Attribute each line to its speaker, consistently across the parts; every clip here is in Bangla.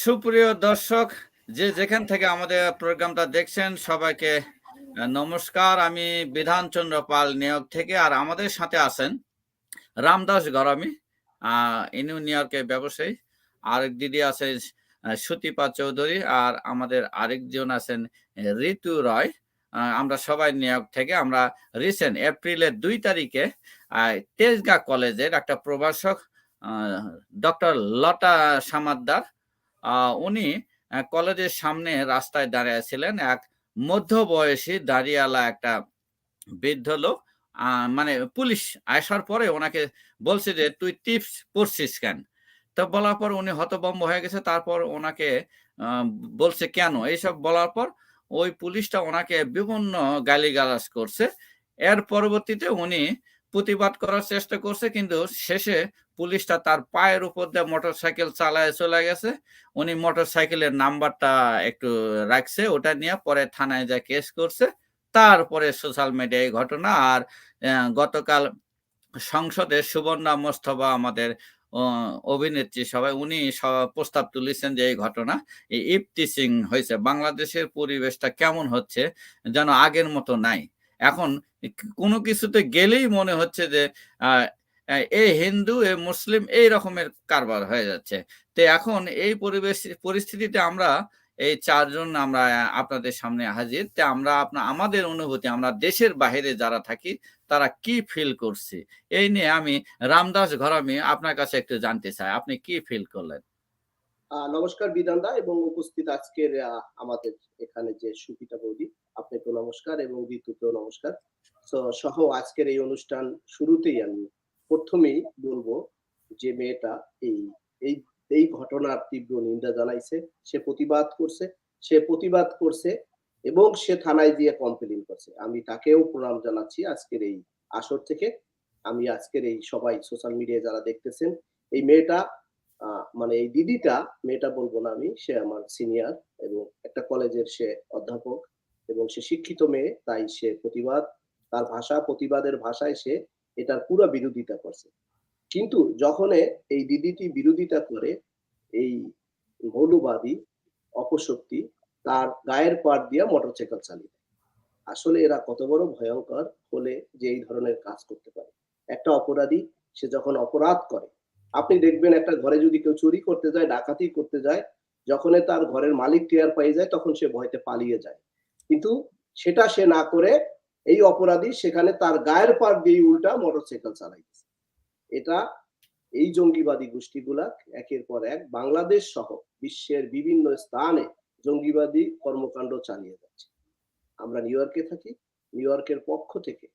Speaker 1: সুপ্রিয় দর্শক, যে যেখান থেকে আমাদের প্রোগ্রামটা দেখছেন সবাইকে নমস্কার। আমি বিধানচন্দ্র পাল নিয়োগ থেকে, আর আমাদের সাথে আছেন রামদাস গরামি, ইনি নিউ ইয়র্কের ব্যবসায়ী। আরেক দিদি আছে সুতিপা চৌধুরী, আর আমাদের আরেকজন আছেন ঋতু রয়। আমরা সবাই নিউ ইয়র্ক থেকে। আমরা রিসেন্ট এপ্রিলের 2 তারিখে তেজগাঁ কলেজের একটা প্রভাষক ডক্টর লতা সামাদ্দার, উনি কলেজের সামনে রাস্তায় দাঁড়িয়েছিলেন। এক মধ্যবয়সী দাঁড়িয়ালা একটা বৃদ্ধ লোক, মানে পুলিশ আসার পরে ওনাকে বলছে যে তুই টিপস পড়ছিস কেন? তো বলার পর উনি হতভম্ব হয়ে গেছে। তারপর ওনাকে বলছে কেন, এইসব বলার পর ওই পুলিশটা ওনাকে বিভিন্ন গালিগালাজ করছে। এর পরবর্তীতে উনি প্রতিবাদ করার চেষ্টা করছে, কিন্তু শেষে পুলিশটা তার পায়ের উপর দিয়ে মোটরসাইকেল চালায় চলে গেছে। উনি মোটরসাইকেলের নাম্বারটা একটু রাখছে, ওটা নিয়ে পরে থানায় যা কেস করছে। তারপরে সোশ্যাল মিডিয়ায় ঘটনা। আর গতকাল সংসদে সুবর্ণা মোস্তফা, আমাদের অভিনেত্রী, সবাই উনি প্রস্তাব তুলেছেন যে এই ঘটনা, এই ইফতিসিং হয়েছে। বাংলাদেশের পরিবেশটা কেমন হচ্ছে যেন আগের মতো নাই। এখন কোনো কিছুতে গেলেই মনে হচ্ছে যে এ হিন্দু, এ মুসলিম, এই রকমের কারবার হয়ে যাচ্ছে। তো এখন এই পরিস্থিতিতে আমরা এই 4 জন আমরা আপনাদের সামনে হাজির। তে আমরা আমাদের অনুভূতি, আমরা দেশের বাইরে যারা থাকি তারা কি ফিল করছি, এই নিয়ে আমি রামদাস ঘরামি আপনার কাছে একটু জানতে চাই, আপনি কি ফিল করলেন?
Speaker 2: নমস্কার বিধানদা এবং উপস্থিত আজকের আমাদের এখানে যে সুপিতা বৌদি, আপনাকে নমস্কার এবং ঋতুকেও নমস্কার। সহ আজকের এই অনুষ্ঠান শুরুতেই আমি প্রথমেই বলবো যে মেয়েটা এই এই এই ঘটনার তীব্র নিন্দা জানাইছে, সে প্রতিবাদ করছে এবং সে থানায় দিয়ে কমপ্লেইন করছে। আমি তাকেও প্রণাম জানাচ্ছি আজকের এই আসর থেকে। আমি আজকের এই সবাই সোশ্যাল মিডিয়ায় যারা দেখতেছেন, এই মেয়েটা মানে এই দিদিটা, মেয়েটা বলবো না আমি, সে আমার সিনিয়র এবং একটা কলেজের সে অধ্যাপক এবং সে শিক্ষিত মেয়ে, তাই সে প্রতিবাদের ভাষায় সে এটার পুরো বিরোধিতা করছে। কিন্তু যখন এই দিদিটি বিরোধিতা করে, এই মৌলবাদী অপশক্তি তার গায়ের পাড় দিয়ে মোটরসাইকেল চালিয়ে দেয়। আসলে এরা কত বড় ভয়ঙ্কর হলে যে এই ধরনের কাজ করতে পারে। একটা অপরাধী সে যখন অপরাধ করে, আপনি দেখবেন একটা ঘরে যদি কেউ চুরি করতে যায়, ডাকাতি করতে যায়, যখন তার ঘরের মালিক টের পেয়ে যায় তখন সে ভয়তে পালিয়ে যায়। কিন্তু সেটা সে না করে এই অপরাধী সেখানে তার গায়ের পাড় দিয়ে উল্টা মোটরসাইকেল চালাইছে। এটা এই জঙ্গিবাদী গোষ্ঠীগুলা একের পর এক বাংলাদেশ সহ বিশ্বের বিভিন্ন স্থানে জঙ্গিবাদী কর্মকাণ্ড চালিয়ে যাচ্ছে। আমরা নিউ ইয়র্কে থাকি, নিউ ইয়র্কের পক্ষ থেকে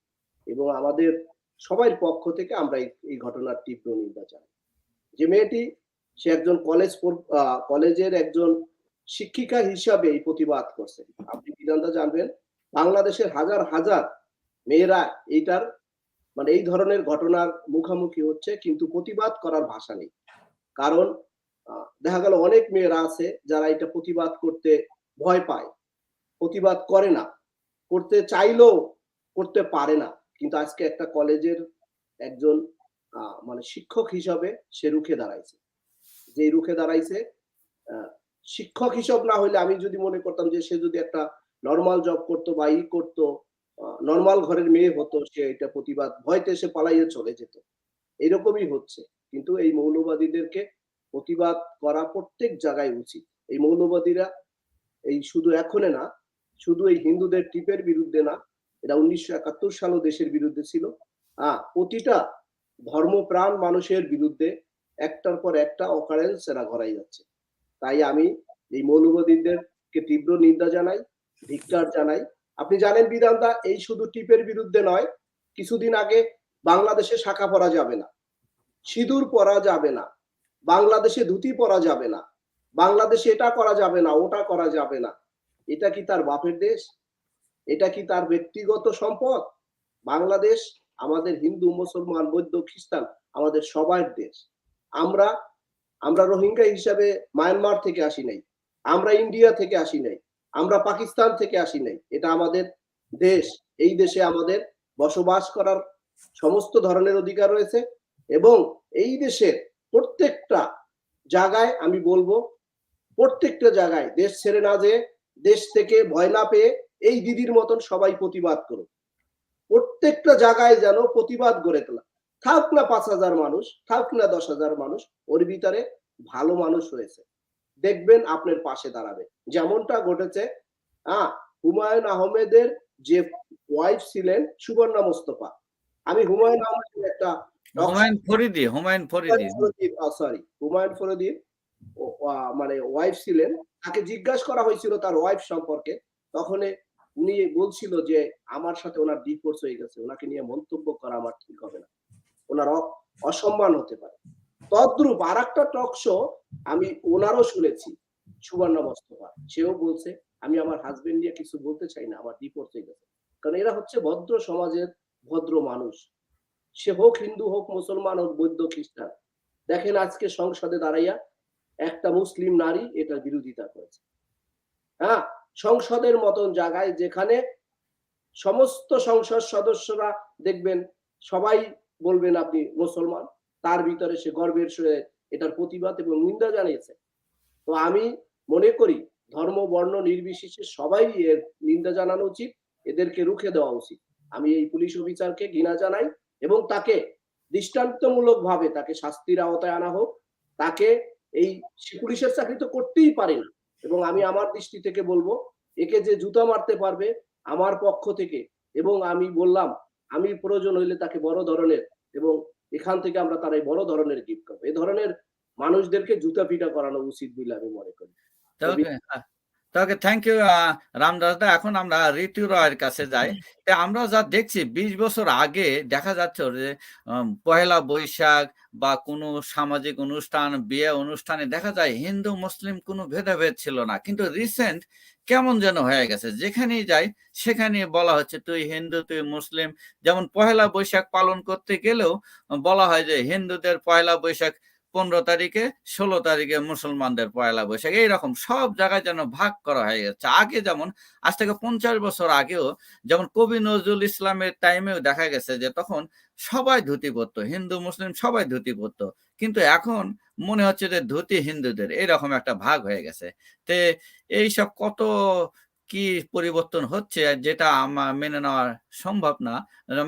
Speaker 2: এবং আমাদের সবার পক্ষ থেকে আমরা এই ঘটনার তীব্র নিন্দা জানাই। যে মেয়েটি, সে একজন কলেজের একজন শিক্ষিকা হিসাবে এই প্রতিবাদ করছে। আপনি বিধানটা জানবেন, বাংলাদেশের হাজার হাজার মেয়েরা এইটার মানে এই ধরনের ঘটনার মুখোমুখি হচ্ছে, কিন্তু প্রতিবাদ করার ভাষা নেই। কারণ দেখা গেল অনেক মেয়েরা আছে যারা এটা প্রতিবাদ করতে ভয় পায়, প্রতিবাদ করে না, করতে চাইলেও করতে পারে না। কিন্তু আজকে একটা কলেজের একজন মানে শিক্ষক হিসাবে সে রুখে দাঁড়াইছে। যে রুখে দাঁড়াইছে, শিক্ষক হিসাব না হলে আমি যদি মনে করতাম যে সে যদি একটা নর্মাল জব করতো বা করতো, নর্মাল ঘরের মেয়ে হতো, সে এটা প্রতিবাদ ভয়তে সে পালাইয়ে চলে যেত। এরকমই হচ্ছে। কিন্তু এই মৌলবাদীদেরকে প্রতিবাদ করা প্রত্যেক জায়গায় উচিত। এই মৌলবাদীরা এই শুধু এখনে না, শুধু এই হিন্দুদের টিপের বিরুদ্ধে না, এটা 1971 সালও দেশের বিরুদ্ধে ছিল। প্রতিটা ধর্মপ্রাণ মানুষের বিরুদ্ধে একটার পর একটা অকারেন্স এরা ঘরাই যাচ্ছে। তাই আমি এই মৌলবাদীদেরকে তীব্র নিন্দা জানাই, ধিক্কার জানাই। আপনি জানেন বিধানদা, এই শুধু টিপের বিরুদ্ধে নয়, কিছুদিন আগে বাংলাদেশে শাখা পরা যাবে না, সিঁদুর পরা যাবে না, বাংলাদেশে ধুতি পরা যাবে না, বাংলাদেশে এটা করা যাবে না, ওটা করা যাবে না। এটা কি তার বাপের দেশ? এটা কি তার ব্যক্তিগত সম্পদ? বাংলাদেশ আমাদের হিন্দু, মুসলমান, বৌদ্ধ, খ্রিস্টান, আমাদের সবার দেশ। আমরা রোহিঙ্গা হিসাবে মায়ানমার থেকে আসি নাই, আমরা ইন্ডিয়া থেকে আসি নাই, আমরা পাকিস্তান থেকে আসি নাই। এটা আমাদের দেশ। এই দেশে আমাদের বসবাস করার সমস্ত ধরনের অধিকার রয়েছে এবং এই দেশের প্রত্যেকটা জায়গায় আমি বলবো প্রত্যেকটা জায়গায় দেশ ছেড়ে না যেয়ে, দেশ থেকে ভয় না পেয়ে এই দিদির মতন সবাই প্রতিবাদ করুক। প্রত্যেকটা জায়গায় যেন প্রতিবাদ গড়ে তোলা। থাক না 5,000 মানুষ, থাক না 10,000 মানুষ, ওর ভিতরে ভালো মানুষ রয়েছে। দেখবেন আপনার পাশে দাঁড়াবে। যেমনটা ঘটেছে হুমায়ুন আহমেদের যে ওয়াইফ ছিলেন সুবর্ণা মোস্তফা। আমি হুমায়ুন আহমেদের একটা
Speaker 1: হুমায়ুন ফরিদি
Speaker 2: হুমায়ুন ফরিদির মানে ওয়াইফ ছিলেন। তাকে জিজ্ঞাসা করা হয়েছিল তার ওয়াইফ সম্পর্কে। তখন উনি বলছিল যে আমার সাথে ওনার ডিভোর্স হয়ে গেছে, ওনাকে নিয়ে মন্তব্য করা আমার ঠিক হবে না, ওনার অসম্মান হতে পারে। তদ্রূপ আর একটা টক শো আমি ওনারও শুনেছি, সুবর্ণা মোস্তফা, সেও বলছে আমি আমার হাজবেন্ড নিয়ে কিছু বলতে চাই না, আমার ডিভোর্স হয়ে গেছে। কারণ এরা হচ্ছে ভদ্র সমাজের ভদ্র মানুষ, সে হোক হিন্দু, হোক মুসলমান, হোক বৌদ্ধ, খ্রিস্টান। দেখেন আজকে সংসদে দাঁড়াইয়া একটা মুসলিম নারী এটার বিরোধিতা করেছে। সংসদের মতন জায়গায় যেখানে সমস্ত সংসদ সদস্যরা দেখবেন সবাই বলবেন আপনি মুসলমান, তার ভিতরে সে গর্বের সঙ্গে এটার প্রতিবাদ এবং নিন্দা জানিয়েছে। তো আমি মনে করি ধর্ম বর্ণ নির্বিশেষে সবাই এর নিন্দা জানানো উচিত, এদেরকে রুখে দেওয়া উচিত। আমি এই পুলিশ অফিসারকে ঘৃণা জানাই এবং তাকে দৃষ্টান্তমূলক ভাবে তাকে শাস্তির আওতায় আনা হোক। তাকে এই পুলিশের চাকরি তো করতেই পারে না, এবং আমি আমার দৃষ্টি থেকে বলবো একে যে জুতা মারতে পারবে আমার পক্ষ থেকে, এবং আমি বললাম আমি প্রয়োজন হইলে তাকে বড় ধরনের, এবং এখান থেকে আমরা তারাই বড় ধরনের গিফট করবো। এই ধরনের মানুষদেরকে জুতা পিটা করানো উচিত বলে আমি মনে করি।
Speaker 1: তাকে থ্যাংক ইউ রামদাস দা। এখন আমরা ঋতু রয়ের কাছে যাই। আমরা যা দেখছি 20 বছর আগে দেখা যাচ্ছে যে পহেলা বৈশাখ বা কোনো সামাজিক অনুষ্ঠান, বিয়ে অনুষ্ঠানে দেখা যায় হিন্দু মুসলিম কোনো ভেদাভেদ ছিল না, কিন্তু রিসেন্ট কেমন যেন হয়ে গেছে, যেখানেই যাই সেখানে বলা হচ্ছে তুই হিন্দু তুই মুসলিম। যেমন পহেলা বৈশাখ পালন করতে গেলেও বলা হয় যে হিন্দুদের পহেলা বৈশাখ 15 তারিখে, 16 তারিখে মুসলমানদের পয়লা বৈশাখ, এইরকম সব জায়গায় যেন ভাগ করা হয়ে যাচ্ছে। আগে যেমন আজ থেকে 50 বছর আগেও যেমন কবি নজরুল ইসলামের টাইমেও দেখা গেছে যে তখন সবাই ধুতি পরতো, হিন্দু মুসলিম সবাই ধুতি পরতো, কিন্তু এখন মনে হচ্ছে যে ধুতি হিন্দুদের, এইরকম একটা ভাগ হয়ে গেছে। তে এইসব কত কি পরিবর্তন হচ্ছে যেটা আমার মেনে নেওয়া সম্ভব না,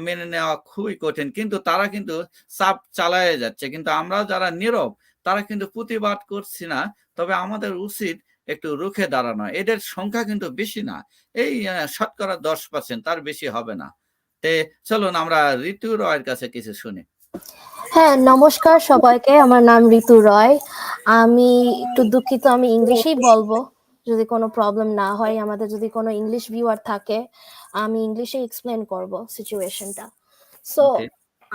Speaker 1: মেনে নেওয়া খুবই কঠিন, কিন্তু তারা কিন্তু চাপ চালায় যাচ্ছে। কিন্তু আমরা যারা নীরব তারা কিন্তু প্রতিবাদ করছি না, তবে আমাদের উচিত একটু রুখে দাঁড়ানো। এদের সংখ্যা কিন্তু বেশি না, এই শতকরা 10%, তার বেশি হবে না। তে চলুন আমরা ঋতু রয়ের কাছে কিছু শুনি।
Speaker 3: হ্যাঁ, নমস্কার সবাইকে, আমার নাম ঋতু রয়। আমি একটু দুঃখিত, আমি ইংলিশেই বলবো যদি কোনো প্রবলেম না হয়। আমাদের যদি কোনো ইংলিশ ভিউয়ার থাকে আমি ইংলিশে এক্সপ্লেন করব সিচুয়েশনটা। সো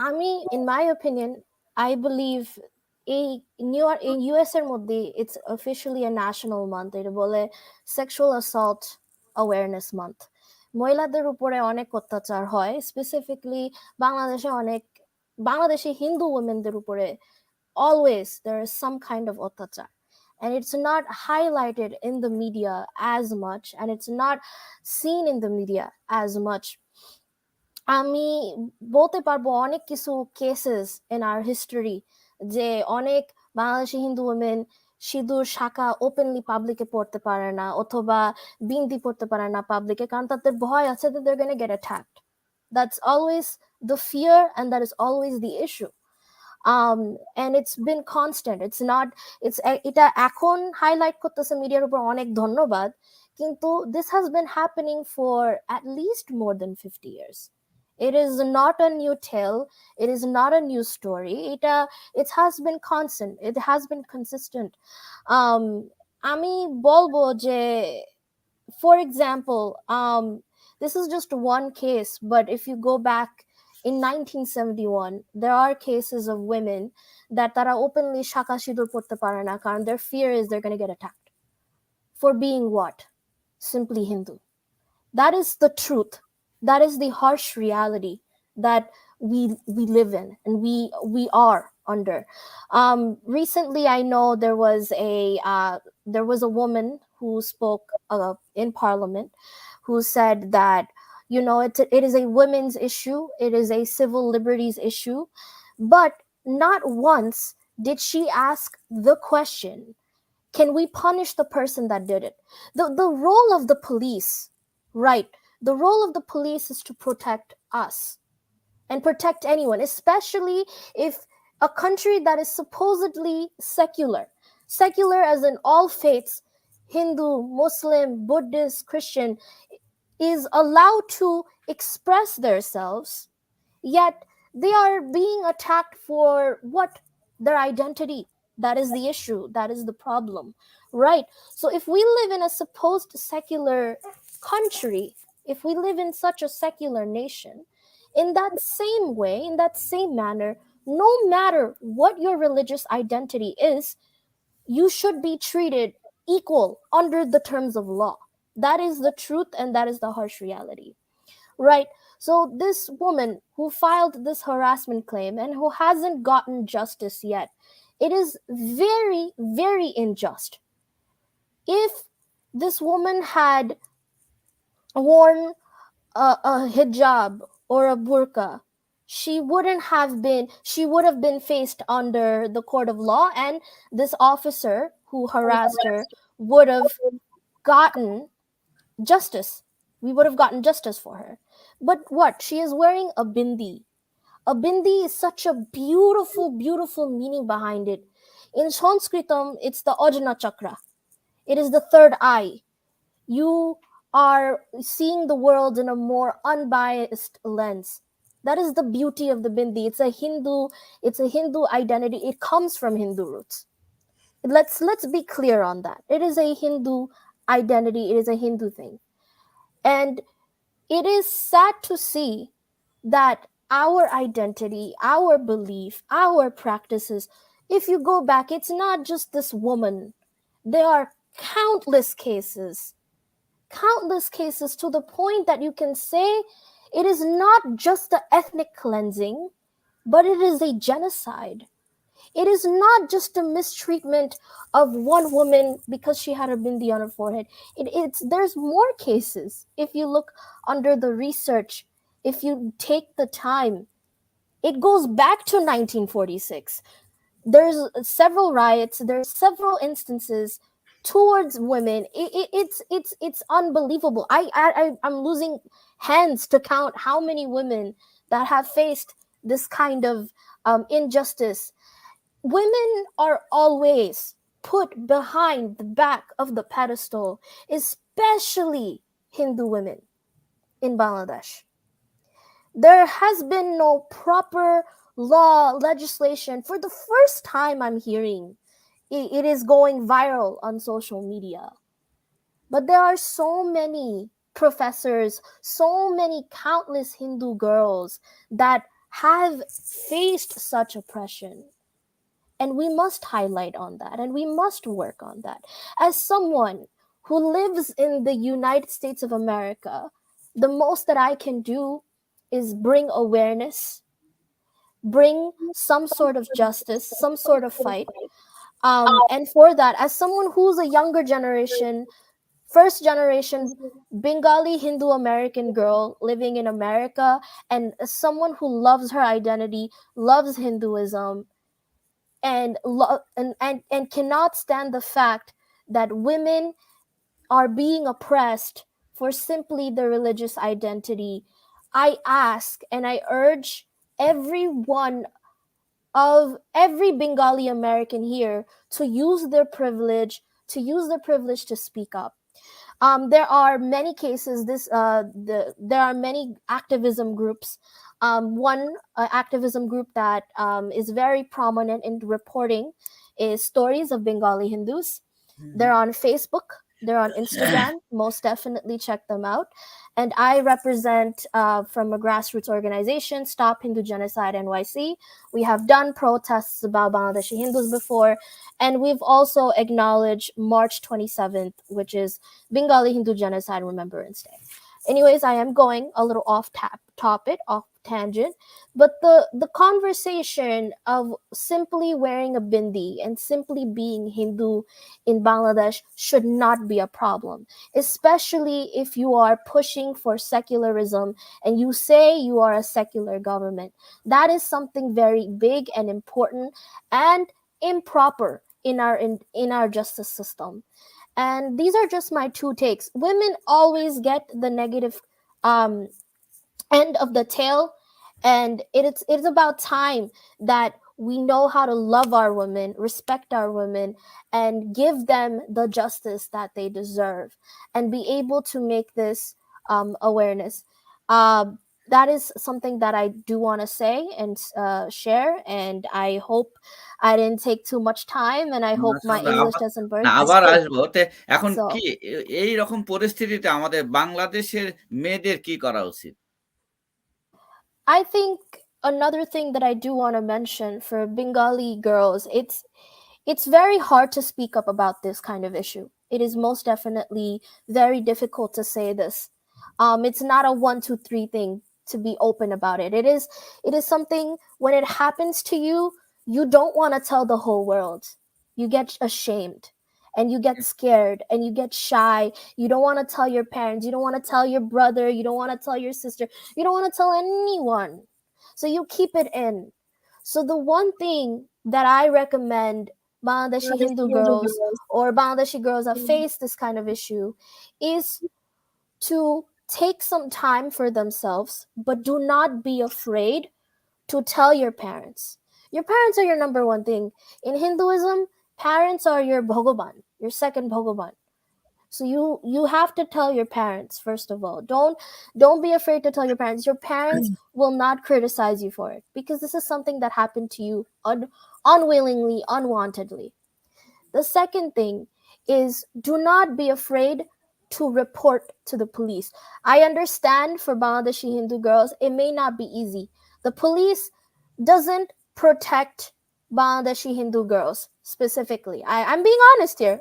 Speaker 3: আমি in my opinion I believe এই ইউএস এর মধ্যে it's officially a national month, এটা বলে সেক্সুয়াল অ্যাসল্ট অ্যাওয়ারনেস মান্থ। মহিলাদের উপরে অনেক অত্যাচার হয়, স্পেসিফিকলি বাংলাদেশে হিন্দু ওমেনদের উপরে always there is some kind of অত্যাচার, and it's not highlighted in the media as much, and it's not seen in the media as much. আমি বলতে পারবো অনেক কিছু কেসেস in our history যে অনেক বাংলাদেশি হিন্দু ওমেন সিঁদুর শাখা ওপেনলি পাবলিকে পড়তে পারে না, অথবা বিন্দি পড়তে পারে না পাবলিকে, কারণ তাদের ভয় আছে that they're going to get attacked. That's always the fear, and that is always the issue. And it's been constant. এটা এখন হাইলাইট করতেছে মিডিয়ার উপর, অনেক ধন্যবাদ, কিন্তু this has been happening for at least more than 50 years. It is not a new tale, it is not a new story. It has been constant, it has been consistent. আমি বলবো যে, for example, this is just one case, but if you go back in 1971, there are cases of women that tara openly shaka shidur porte pare na karon their fear is they're going to get attacked for being what? Simply Hindu. That is the truth. That is the harsh reality that we live in, and we are under. Recently I know there was a woman who spoke in parliament who said that, you know, it is a women's issue, it is a civil liberties issue, but not once did she ask the question, Can we punish the person that did it? The role of the police, right? The role of the police is to protect us and protect anyone, especially if a country that is supposedly secular as in all faiths, Hindu, Muslim, Buddhist, Christian, is allowed to express themselves, yet they are being attacked for what? Their identity. That is the issue. That is the problem, right? So if we live in a supposed secular country, if we live in such a secular nation, in that same way, in that same manner, no matter what your religious identity is, you should be treated equal under the terms of law. That is the truth, and that is the harsh reality, right? So this woman who filed this harassment claim and who hasn't gotten justice yet, it is very, very unjust. If this woman had worn a hijab or a burqa, she would have been faced under the court of law, and this officer who harassed her would have gotten justice. We would have gotten justice for her. But what? She is wearing a bindi. A bindi is such a beautiful, beautiful meaning behind it. In Sanskritam, it's the Ajna Chakra. It is the third eye. You are seeing the world in a more unbiased lens. That is the beauty of the bindi. It's a Hindu identity. It comes from Hindu roots. Let's be clear on that. It is a Hindu identity. It is a Hindu thing. And it is sad to see that our identity, our belief, our practices, if you go back, it's not just this woman. There are countless cases to the point that you can say it is not just the ethnic cleansing, but it is a genocide. It is not just a mistreatment of one woman because she had a bindi on her forehead. There's more cases. If you look under the research, if you take the time, it goes back to 1946. There's several riots. There's several instances towards women. It's unbelievable. I'm losing hands to count how many women that have faced this kind of injustice. Women are always put behind the back of the pedestal, especially Hindu women in Bangladesh. There has been no proper law, legislation. For the first time I'm hearing it is going viral on social media. But there are so many professors, so many countless Hindu girls that have faced such oppression. And we must highlight on that, and we must work on that. As someone who lives in the United States of America, the most that I can do is bring awareness, bring some sort of justice, some sort of fight. And for that, as someone who's a younger generation, first generation Bengali Hindu American girl living in America, and as someone who loves her identity, loves Hinduism, and cannot stand the fact that women are being oppressed for simply their religious identity, I ask and I urge every Bengali American here to use their privilege, to speak up. There are many cases. There are many activism groups. One activism group that is very prominent in reporting is Stories of Bengali Hindus. They're on Facebook. They're on Instagram. Most definitely check them out. And I represent from a grassroots organization, Stop Hindu Genocide NYC. We have done protests about Bangladeshi Hindus before, and we've also acknowledged March 27th, which is Bengali Hindu Genocide Remembrance Day. Anyways, I am going a little off tangent, but the conversation of simply wearing a bindi and simply being Hindu in Bangladesh should not be a problem, especially if you are pushing for secularism and you say you are a secular government. That is something very big and important and improper in our justice system. And these are just my two takes. Women always get the negative um end of the tail, and it's about time that we know how to love our women, respect our women, and give them the justice that they deserve, and be able to make this awareness. That is something that I do want to say and share, and I hope I didn't take too much time, and I hope my
Speaker 1: মাশাআল্লাহ
Speaker 3: English doesn't
Speaker 1: না
Speaker 3: burst.
Speaker 1: আবার আসবো। এখন
Speaker 3: So
Speaker 1: কি এই রকম পরিস্থিতিতে আমাদের বাংলাদেশের মেয়েদের কি করা উচিত?
Speaker 3: I think another thing that I do want to mention for Bengali girls, it's very hard to speak up about this kind of issue. It is most definitely very difficult to say this. It's not a 1, 2, 3 thing to be open about it. It is something when it happens to you, you don't want to tell the whole world. You get ashamed and you get scared and you get shy. You don't want to tell your parents. You don't want to tell your brother. You don't want to tell your sister. You don't want to tell anyone. So you keep it in. So the one thing that I recommend Bangladeshi Hindu girls or Bangladeshi girls that face this kind of issue is to take some time for themselves, but do not be afraid to tell your parents. Your parents are your number one thing. In Hinduism, parents are your Bhagavan, your second Bhagavan. So you have to tell your parents first of all. Don't be afraid to tell your parents. Your parents will not criticize you for it because this is something that happened to you unwillingly, unwantedly. The second thing is do not be afraid to report to the police. I understand for Bangladeshi Hindu girls, it may not be easy. The police doesn't protect Bangladeshi Hindu girls specifically. I'm being honest here.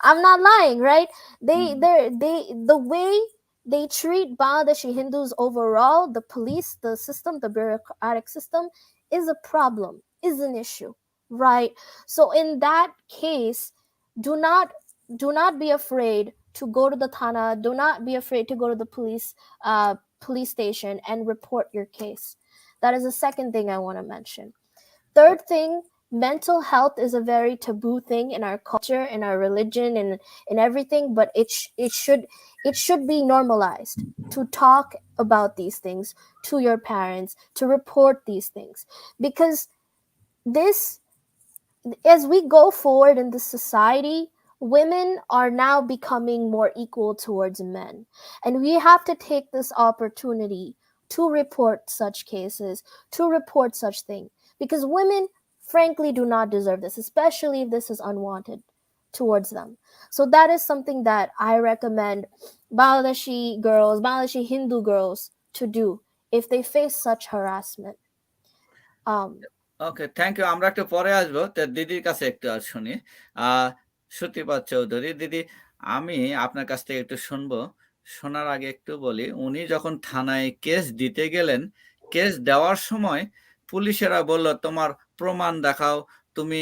Speaker 3: I'm not lying, right? The way they treat Bangladeshi Hindus overall, the police, the system, the bureaucratic system is a problem, is an issue, right? So in that case, do not be afraid to go to the thana. Do not be afraid to go to the police station and report your case. That is the second thing I want to mention. Third thing, mental health is a very taboo thing in our culture, in our religion, and in everything. But it should be normalized to talk about these things to your parents, to report these things, because this, as we go forward in the society, women are now becoming more equal towards men, and we have to take this opportunity to report such cases, to report such things, because women frankly do not deserve this, especially if this is unwanted towards them. So that is something that I recommend Bangladeshi Hindu girls to do if they face such harassment.
Speaker 1: Okay, thank you. আমরা একটু পরে আসবো। তো দিদির কাছে একটু শুনি। শ্রুতিপাদ চৌধুরী, দিদি আমি আপনার কাছ থেকে একটু শুনবো। শোনার আগে একটু বলি, উনি যখন থানায় কেস দিতে গেলেন, কেস দেওয়ার সময় পুলিশেরা বলল তোমার প্রমাণ দেখাও, তুমি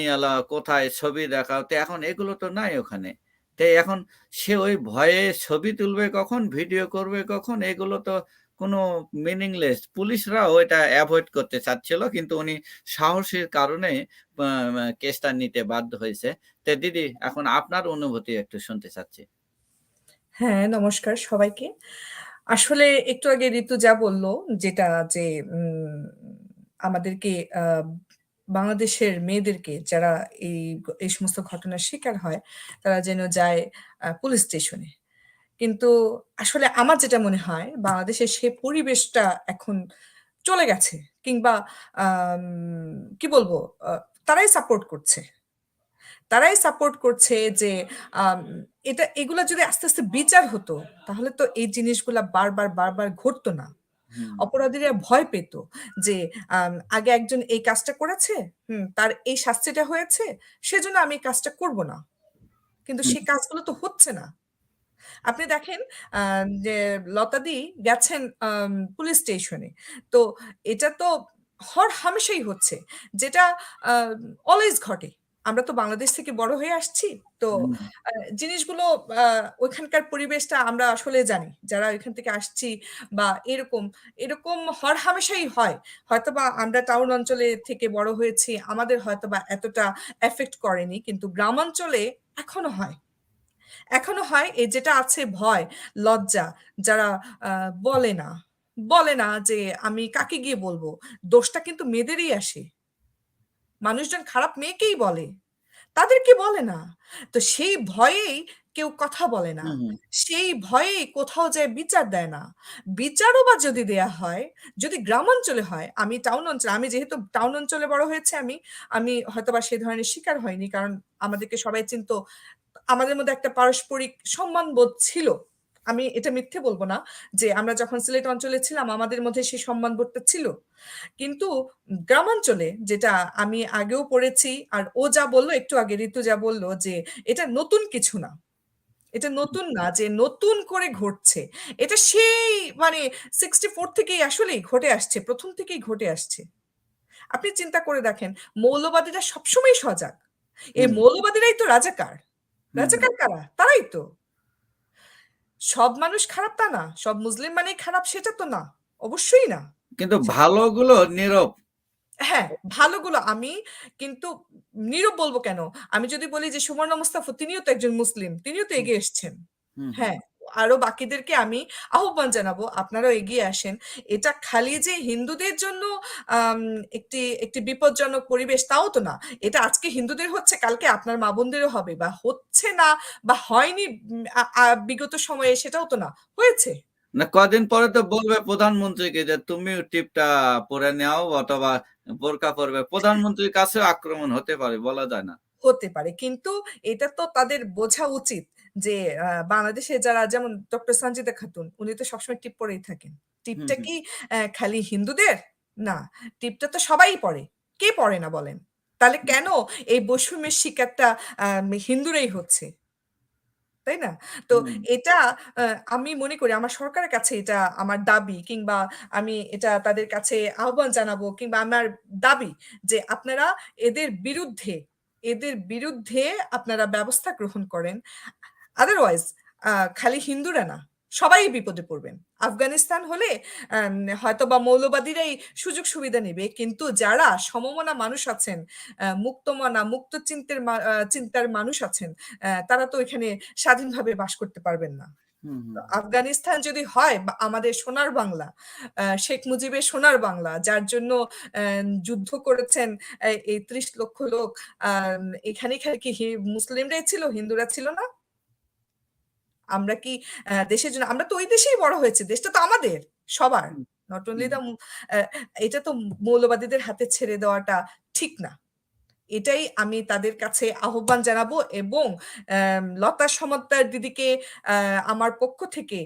Speaker 1: কোথায় ছবি দেখাও। তো এখন এগুলো তো নাই ওখানে। তো এখন সে ওই ভয়ে ছবি তুলবে কখন, ভিডিও করবে কখন, এগুলো তো কোনো মিনিংলেস। পুলিশরাও এটা অ্যাভয়েড করতে চাচ্ছিল, কিন্তু উনি সাহসের কারণে কেসটা নিতে বাধ্য হয়েছে। তো দিদি এখন আপনার অনুভূতি একটু শুনতে চাচ্ছি।
Speaker 4: হ্যাঁ, নমস্কার সবাইকে। আসলে একটু আগে ঋতু যা বলল, যেটা যে আমাদেরকে বাংলাদেশের মেয়েদেরকে যারা এই সমস্ত ঘটনার শিকার হয়, তারা যেন যায় পুলিশ স্টেশনে। কিন্তু আসলে আমার যেটা মনে হয়, বাংলাদেশের সেই পরিবেশটা এখন চলে গেছে, কিংবা কি বলবো, তারাই সাপোর্ট করছে। তারাই সাপোর্ট করছে যে এগুলা যদি আস্তে আস্তে বিচার হতো, তাহলে তো এই জিনিসগুলা বারবার ঘটতো না। অপরাধীরা ভয় পেত যে আগে একজন এই কাজটা করেছে, তার এই শাস্তিটা হয়েছে, সেজন্য আমি এই কাজটা করব না। কিন্তু সেই কাজগুলো তো হচ্ছে না। আপনি দেখেন যে লতাদি গেছেন পুলিশ স্টেশনে, তো এটা তো হর হামেশাই হচ্ছে, যেটা অলওয়েজ ঘটে। আমরা তো বাংলাদেশ থেকে বড় হয়ে আসছি, তো
Speaker 1: হুম,
Speaker 4: জিনিসগুলো ওইখানকার পরিবেশটা আমরা আসলে জানি, যারা ওইখান থেকে আসছি বা এরকম এরকম হর হামেশাই হয়। হয়তোবা আমরা টাউন অঞ্চলে থেকে বড় হয়েছি, আমাদের হয়তোবা এতটা এফেক্ট করেনি, কিন্তু গ্রামাঞ্চলে এখনো হয়, এখনো হয়। এই যেটা আছে ভয়, লজ্জা, যারা বলে না যে আমি কাকে গিয়ে বলবো, দোষটা কিন্তু মেয়েদেরই আসে। মানুষজন খারাপ মেয়েকেই বলে, তাদেরকে বলে না। তো সেই ভয়েই কেউ কথা বলে না,
Speaker 1: হুম, হুম,
Speaker 4: সেই ভয়েই কোথাও যায় বিচার দেয় না। বিচারও বা যদি দেয়া হয়, যদি গ্রামাঞ্চলে হয়, আমি টাউন অঞ্চলে, আমি যেহেতু টাউন অঞ্চলে বড় হয়েছে, আমি আমি হয়তোবা সেই ধরনের শিকার হয়নি, কারণ আমাদেরকে সবাই চিনতো, আমাদের মধ্যে একটা পারস্পরিক সম্মানবোধ ছিল। আমি এটা মিথ্যে বলবো না যে আমরা যখন সিলেট অঞ্চলে ছিলাম আমাদের মধ্যে সেই সম্মানবোধটা ছিল। কিন্তু গ্রামাঞ্চলে যেটা আমি আগেও পড়েছি, আর ও যা বললো একটু আগে, ঋতু যা বললো যে এটা নতুন কিছু না, এটা নতুন না যে নতুন করে ঘটছে, এটা সেই মানে 64 থেকেই আসলেই ঘটে আসছে, প্রথম থেকেই ঘটে আসছে। আপনি চিন্তা করে দেখেন, মৌলবাদীরা সবসময় সজাগ, এই
Speaker 1: হুম,
Speaker 4: মৌলবাদীরাই তো রাজাকার।
Speaker 1: হুম, হুম।
Speaker 4: রাজাকার কারা? তারাই তো। সব মানুষ খারাপ তা না, সব মুসলিম মানেই খারাপ সেটা তো না, অবশ্যই না।
Speaker 1: কিন্তু ভালোগুলো নীরব।
Speaker 4: হ্যাঁ, ভালোগুলো আমি কিন্তু নীরব বলব কেন? আমি যদি বলি যে সুবর্ণা মুস্তাফা, তিনিও তো একজন মুসলিম, তিনিও তো
Speaker 1: হুম,
Speaker 4: এগিয়ে এসছেন।
Speaker 1: হুম, হুম,
Speaker 4: হ্যাঁ, আরো বাকিদেরকে আমি আহ্বান জানাবো, আপনারাও এগিয়ে আসেন। এটা খালি যে হিন্দুদের জন্য আম একটি একটি বিপজ্জনক পরিবেশ তাও তো না। এটা আজকে হিন্দুদের হচ্ছে, কালকে আপনার মা বোনদেরও হবে, বা হচ্ছে না বা হয়নি বিগত সময়ে, সেটাও তো না, হয়েছে।
Speaker 1: না কদিন পরে তো বলবে প্রধানমন্ত্রীকে যে তুমিও টিপটা পরে নাও অথবা বোরকা পরবে, প্রধানমন্ত্রীর কাছেও আক্রমণ হতে পারে, বলা যায় না।
Speaker 4: হতে পারে। কিন্তু এটা তো তাদের বোঝা উচিত যে বাংলাদেশে যারা, যেমন ডক্টর সঞ্জিদা খাতুন, উনি তো সবসময় টিপ পরেই থাকেন।
Speaker 1: হুম,
Speaker 4: টিপটা
Speaker 1: হুম,
Speaker 4: কি খালি হিন্দুদের? না, টিপটা তো সবাই পরে। কে পরে না বলেন? তাহলে কেন এই বৈষম্যের শিকারটা হিন্দুরাই হচ্ছে? তাই না? তো
Speaker 1: হুম,
Speaker 4: এটা আ আমি মনে করি আমার সরকারের কাছে এটা আমার দাবি, কিংবা আমি এটা তাদের কাছে আহ্বান জানাবো, কিংবা আমার দাবি যে আপনারা এদের বিরুদ্ধে, এদের বিরুদ্ধে আপনারা ব্যবস্থা গ্রহণ করেন। আদারওয়াইজ আ খালি হিন্দুরা না, সবাই বিপদে পড়বেন। আফগানিস্তান হলে আম হয়তোবা মৌলবাদীরাই সুযোগ সুবিধা নিবে। কিন্তু যারা সমমনা মানুষ আছেন, মুক্তমনা, মুক্ত চিন্তার মানুষ আছেন, তারা তো এখানে স্বাধীনভাবে বাস করতে পারবেন না।
Speaker 1: হুম,
Speaker 4: তো
Speaker 1: হুম,
Speaker 4: আফগানিস্তান যদি হয় বা আমাদের সোনার বাংলা, শেখ মুজিবের সোনার বাংলা, যার জন্য যুদ্ধ করেছেন এই ৩০ লক্ষ লোক, এখানে খালি কি মুসলিমরাই ছিল, হিন্দুরা ছিল না? আমরা কি দেশের জন্য, আমরা তো ওই দেশেই বড় হয়েছি। দেশটা তো আমাদের, সবার।
Speaker 1: হুম,
Speaker 4: নট অনলি
Speaker 1: হুম।
Speaker 4: দ্যা আ এটা তো মৌলবাদীদের হাতে ছেড়ে দেওয়াটা ঠিক না। এটাই আমি তাদের কাছে আহ্বান জানাবো, এবং লতা সমদ্দার দিদিকে আ আমার পক্ষ থেকে,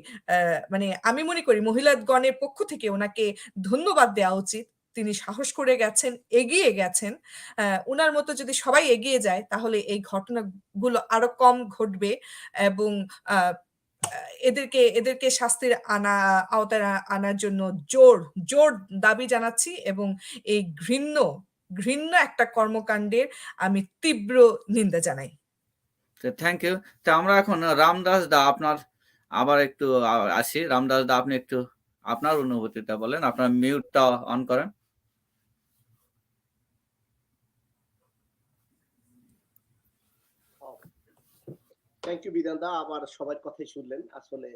Speaker 4: মানে আমি মনে করি মহিলাগণের পক্ষ থেকে উনাকে ধন্যবাদ দেওয়া উচিত। তিনি সাহস করে গেছেন, এগিয়ে গেছেন। উনার মতো যদি সবাই এগিয়ে যায় তাহলে এই ঘটনাগুলো আরো কম ঘটবে, এবং আ আ এদেরকে শাস্তির আওতায় আনার জন্য জোর দাবি জানাচ্ছি, এবং এই ঘৃণ্য একটা কর্মকাণ্ডের আমি তীব্র নিন্দা জানাই।
Speaker 1: তো থ্যাংক ইউ। তো আমরা এখন রামদাস দা আপনার আবার একটু আসি। রামদাস দা আপনি একটু আপনার অনুভূতিটা বলেন। আপনার মিউটটা অন করেন।
Speaker 2: থ্যাংক ইউ বিধান দা, আবার সবার কথাই শুনলেন। আসলে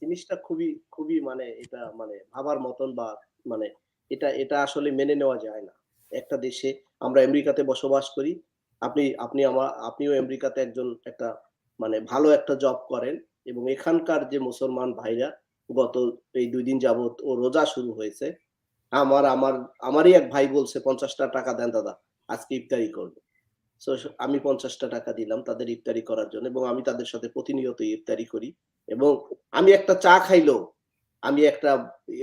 Speaker 2: জিনিসটা খুবই খুবই মানে এটা মানে ভাবার মতন, বা মানে এটা এটা আসলে মেনে নেওয়া যায় না। একটা দেশে আমরা আমেরিকাতে বসবাস করি। আপনিও আমেরিকাতে একজন একটা মানে ভালো একটা জব করেন, এবং এখানকার যে মুসলমান ভাইরা গত এই ২ দিন যাবৎ ও রোজা শুরু হয়েছে। আমার আমার আমারই এক ভাই বলছে, ৳৫০ টাকা দেন দাদা, আজকে ইফতারি করব। সো আমি ৳৫০ দিলাম তাদের ইফতারি করার জন্য, এবং আমি তাদের সাথে প্রতিনিয়ত ইফতারি করি। এবং আমি একটা চা খাইলেও আমি একটা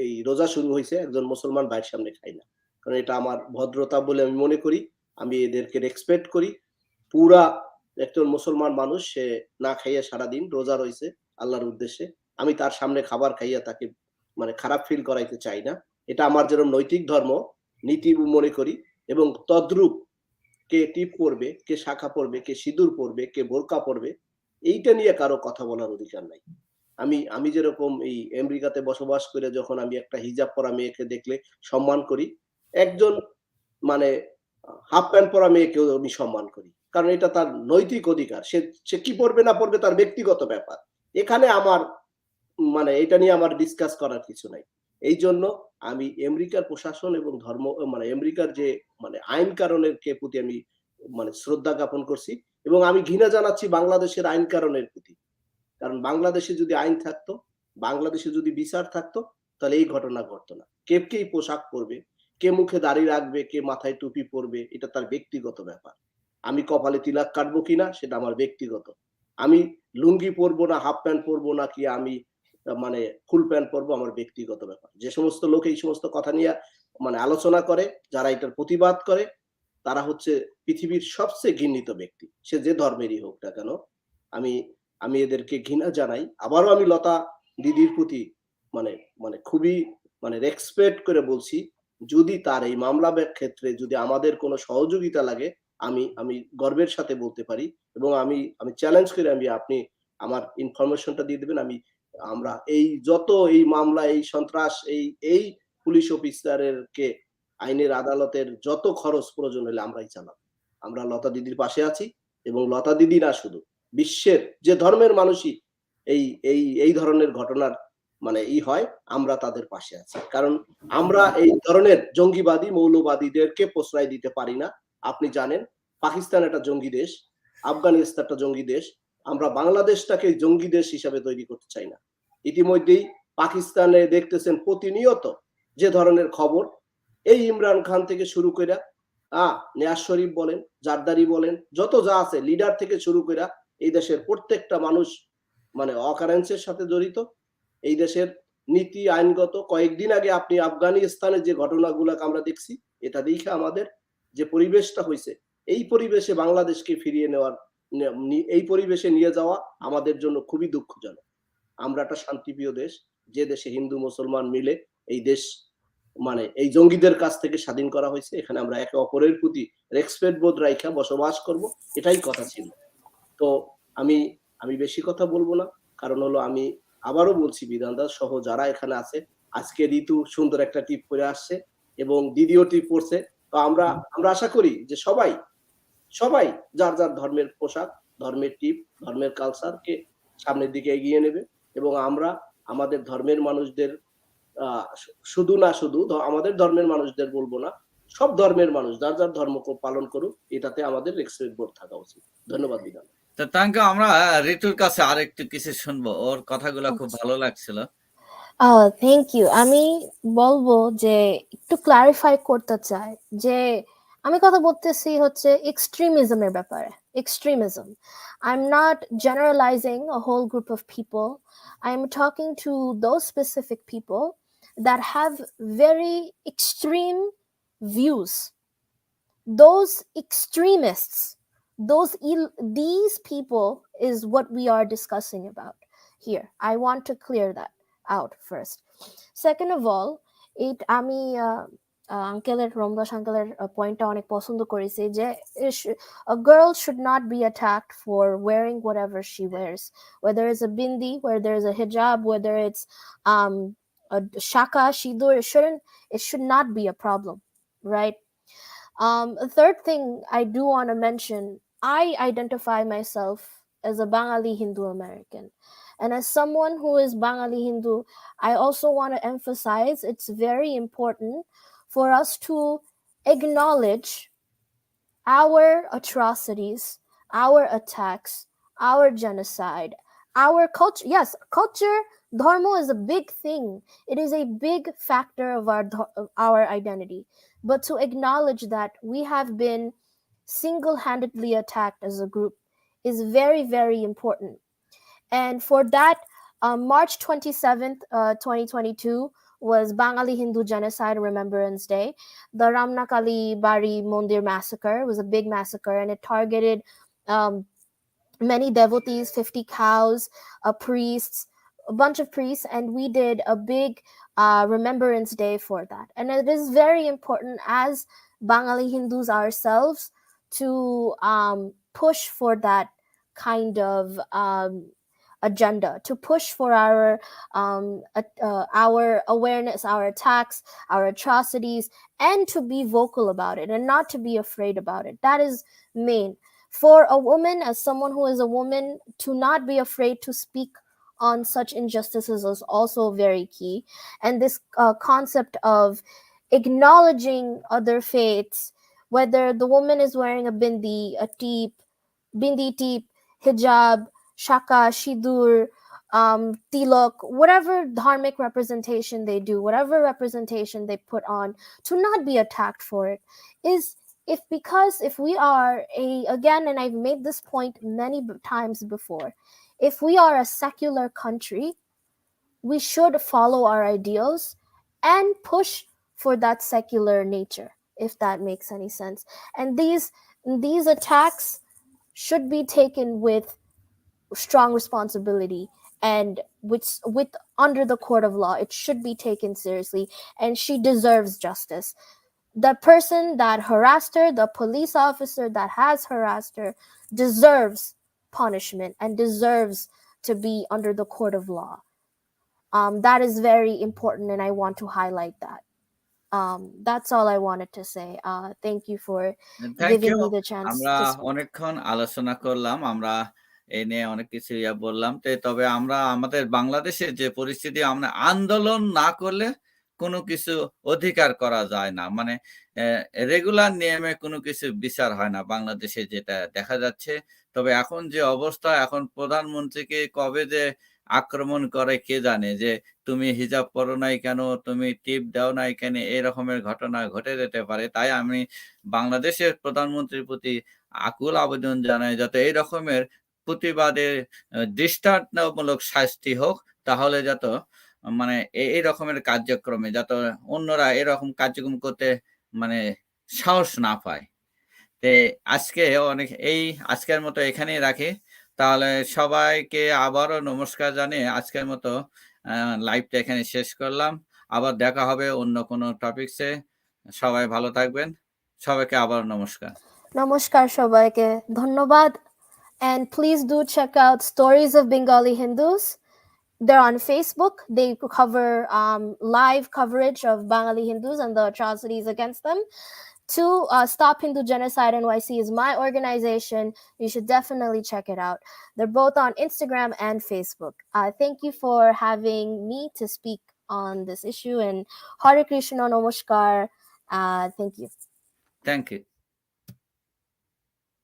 Speaker 2: এই রোজা শুরু হইছে একজন মুসলমান ভাইয়ের সামনে খাই না। কারণ এটা আমার ভদ্রতা বলে আমি মনে করি। আমি এদেরকে রেসপেক্ট করি। পুরা একজন মুসলমান মানুষ, সে না খাইয়া সারাদিন রোজা রইছে আল্লাহর উদ্দেশ্যে। আমি তার সামনে খাবার খাইয়া তাকে মানে খারাপ ফিল করাইতে চাই না। এটা আমার যেরকম নৈতিক ধর্ম, নীতি মনে করি, এবং তদ্রূপ কে টিপ পরবে, কে শাখা পরবে, কে সিঁদুর পরবে, কে বোরকা পরবে, এইটা নিয়ে কারো কথা বলার অধিকার নাই। আমি যেরকম এই আমেরিকাতে বসবাস করে যখন আমি একটা হিজাব পরা মেয়েকে দেখলে সম্মান করি, একজন মানে হাফ প্যান্ট পরা মেয়েকেও আমি সম্মান করি। কারণ এটা তার নৈতিক অধিকার। সে কি পরবে না পরবে তার ব্যক্তিগত ব্যাপার। এখানে আমার মানে এটা নিয়ে আমার ডিসকাস করার কিছু নাই। এইজন্য আমি আমেরিকার প্রশাসন এবং মানে আমেরিকার যে মানে আইন কানুনের প্রতি আমি মানে শ্রদ্ধা জ্ঞাপন করছি এবং আমি ঘৃণা জানাচ্ছি বাংলাদেশের আইন কানুনের প্রতি। কারণ বাংলাদেশে যদি আইন থাকতো, বাংলাদেশে যদি বিচার থাকতো, তাহলে এই ঘটনা ঘটতো না। কে পোশাক পরবে, কে মুখে দাড়ি রাখবে, কে মাথায় টুপি পরবে, এটা তার ব্যক্তিগত ব্যাপার। আমি কপালে তিলক কাটবো কিনা সেটা আমার ব্যক্তিগত। আমি লুঙ্গি পরবো না, হাফ প্যান্ট পরবো নাকি আমি মানে ফুল প্যান্ট পরবো আমার ব্যক্তিগত ব্যাপার। যে সমস্ত লোক এই সমস্ত কথা নিয়ে মানে আলোচনা করে, যারা এটার প্রতিবাদ করে, তারা হচ্ছে পৃথিবীর সবচেয়ে ঘৃণিত ব্যক্তি। সে যে ধর্মেরই হোক না কেন। আমি আমি এদেরকে ঘৃণা জানাই। আবারও আমি লতা দিদির প্রতি মানে মানে খুবই মানে রেসপেক্ট করে বলছি, যদি তার এই মামলা ক্ষেত্রে যদি আমাদের কোনো সহযোগিতা লাগে, আমি গর্বের সাথে বলতে পারি এবং আমি চ্যালেঞ্জ করে আপনি আমার ইনফরমেশনটা দিয়ে দিবেন। আমরা এই যত এই মামলা, এই সন্ত্রাস, এই পুলিশ অফিসারেরকে আইনের আদালতের যত খরচ প্রয়োজন হলে আমরাই চালাবো। আমরা লতা দিদির পাশে আছি এবং লতা দিদি না শুধু বিশ্বের যে ধর্মের মানুষই এই ধরনের ঘটনার মানে হয়, আমরা তাদের পাশে আছি। কারণ আমরা এই ধরনের জঙ্গিবাদী মৌলবাদীদেরকে প্রশ্রয় দিতে পারি না। আপনি জানেন পাকিস্তান একটা জঙ্গি দেশ, আফগানিস্তান একটা জঙ্গি দেশ। আমরা বাংলাদেশটাকে জঙ্গি দেশ হিসাবে তৈরি করতে চাই না। ইতিমধ্যেই পাকিস্তানে দেখতেছেন প্রতিনিয়ত যে ধরনের খবর, এই ইমরান খান থেকে শুরু করে নেয়াজ শরীফ বলেন, জারদারি বলেন, যত যা আছে লিডার থেকে শুরু করে এই দেশের প্রত্যেকটা মানুষ মানে অকারেন্সের সাথে জড়িত। এই দেশের নীতি আইনগত কয়েকদিন আগে আপনি আফগানিস্তানের যে ঘটনাগুলোকে আমরা দেখছি, এটা দেখে আমাদের যে পরিবেশটা হয়েছে, এই পরিবেশে বাংলাদেশকে ফিরিয়ে নেওয়ার এই পরিবেশে নিয়ে যাওয়া আমাদের জন্য খুবই দুঃখজনক। আমরা একটা শান্তিপ্রিয় দেশ, যে দেশে হিন্দু মুসলমান মিলে এই দেশ মানে এই জঙ্গিদের কাছ থেকে স্বাধীন করা হয়েছে। এখানে আমরা একে অপরের প্রতি রেসপেক্ট বোধ রাইখা বসবাস করব, এটাই কথা ছিল। তো আমি আমি বেশি কথা বলবো না, কারণ হলো আমি আবারও বলছি বিধানদাস সহ যারা এখানে আছে, আজকে ঋতু সুন্দর একটা টিপ করে আসছে এবং দিদিও টিপ পড়ছে। তো আমরা আশা করি যে সবাই যার যার ধর্মের পোশাক, ধর্মের টিপ, ধর্মের কালচারকে সামনের দিকে এগিয়ে নেবে এবং আমরা আমাদের ধর্মের মানুষদের শুধু আমাদের ধর্মের মানুষদের বলবো না, সব ধর্মের মানুষ যার যার ধর্ম পালন করুক, এটাতে আমাদের রেসপেক্ট বোধ থাকা উচিত। ধন্যবাদ বিধান।
Speaker 1: তো থ্যাংক ইউ। আমরা ঋতুর কাছে আরেকটু কিছু শুনবো, ওর কথাগুলো খুব ভালো লাগছিল।
Speaker 3: Thank you. আমি বলবো যে একটু ক্লারিফাই করতে চাই যে আমি কথা বলতেছি হচ্ছে এক্সট্রিমিজমের ব্যাপারে। Extremism, I am not generalising a whole group of people, I am talking to those specific people that have very extreme views. Those extremists, these people is what we are discussing about here. I want to clear that out first. Second of all, আমি আঙ্কেলের রমদাস আঙ্কেলের পয়েন্টটা অনেক পছন্দ করেছি যে a girl should not be attacked for wearing whatever she wears, whether it's a bindi, whether it's a hijab, whether it's a shaka, shidur. It should not be a problem, right? A third thing I do want to mention, I identify myself as a Bengali Hindu American. And as someone who is Bengali Hindu, I also want to emphasize it's very important for us to acknowledge our atrocities, our attacks, our genocide, our culture. Yes, culture, dharma is a big thing. It is a big factor of our identity. But to acknowledge that we have been single-handedly attacked as a group is very, very important. And for that, March 27th, 2022 was Bengali Hindu Genocide Remembrance Day. The Ramnakali Bari Mondir massacre was a big massacre, and it targeted many devotees, 50 cows, priests, a bunch of priests, and we did a big Remembrance Day for that. And it is very important as Bengali Hindus ourselves to push for that kind of agenda, to push for our awareness, our attacks, our atrocities, and to be vocal about it and not to be afraid about it. That is main. For a woman, as someone who is a woman, to not be afraid to speak on such injustices is also very key. And this concept of acknowledging other faiths, whether the woman is wearing a bindi, a teep, bindi teep, hijab, shaka, shidur, tilak, whatever dharmic representation they do, whatever representation they put on, to not be attacked for it is if we are again, and I've made this point many times before, if we are a secular country, we should follow our ideals and push for that secular nature, if that makes any sense. And these attacks should be taken with strong responsibility and with under the court of law. It should be taken seriously, and she deserves justice. The person that harassed her, the police officer that has harassed her, deserves punishment and deserves to be under the court of law. That is very important, and I want to highlight that. That's all I wanted to say. Thank you for
Speaker 1: thank
Speaker 3: giving
Speaker 1: you.
Speaker 3: me the chance
Speaker 1: আমরা
Speaker 3: to speak.
Speaker 1: অনেকক্ষণ আলোচনা করলাম, আমরা এই নিয়ে অনেক কিছু বললাম। তবে আমরা আমাদের বাংলাদেশের যে পরিস্থিতি, আমরা আন্দোলন না করলে কোনো কিছু অধিকার করা যায় না। মানে রেগুলার নিয়মে কোনো কিছু বিচার হয় না বাংলাদেশে, যেটা দেখা যাচ্ছে। তবে এখন যে অবস্থা, এখন প্রধানমন্ত্রীকে কবে যে আক্রমণ করে কে জানে, যে তুমি হিজাব পরো নাই কেন, তুমি টিপ দাও নাই কেন, এই রকমের ঘটনা ঘটে যেতে পারে। তাই আমি বাংলাদেশের প্রধানমন্ত্রীর প্রতি আকুল আবেদন জানাই, যাতে এই রকমের প্রতিবাদের দৃষ্টান্তমূলক শাস্তি হোক, তাহলে যত মানে এই রকমের কার্যক্রমে যাতে অন্যরা এরকম কার্যক্রম করতে মানে সাহস না পায়। আজকে আজকের মতো এখানেই রাখি। তাহলে সবাইকে আবারও নমস্কার জানিয়ে আজকের মতো লাইভটা এখানে শেষ করলাম। আবার দেখা হবে অন্য কোনো টপিকসে। সবাই ভালো থাকবেন। সবাইকে আবার নমস্কার।
Speaker 3: Namaskar সবাইকে, ধন্যবাদ। And please do check out Stories of Bengali Hindus. They're on Facebook. They cover live coverage of Bengali Hindus and the atrocities against them. Stop Hindu Genocide NYC is my organization. You should definitely check it out. They're both on Instagram and Facebook. Thank you for having me to speak on this issue. And Hare Krishna, Namaskar. Thank you.
Speaker 1: Thank you.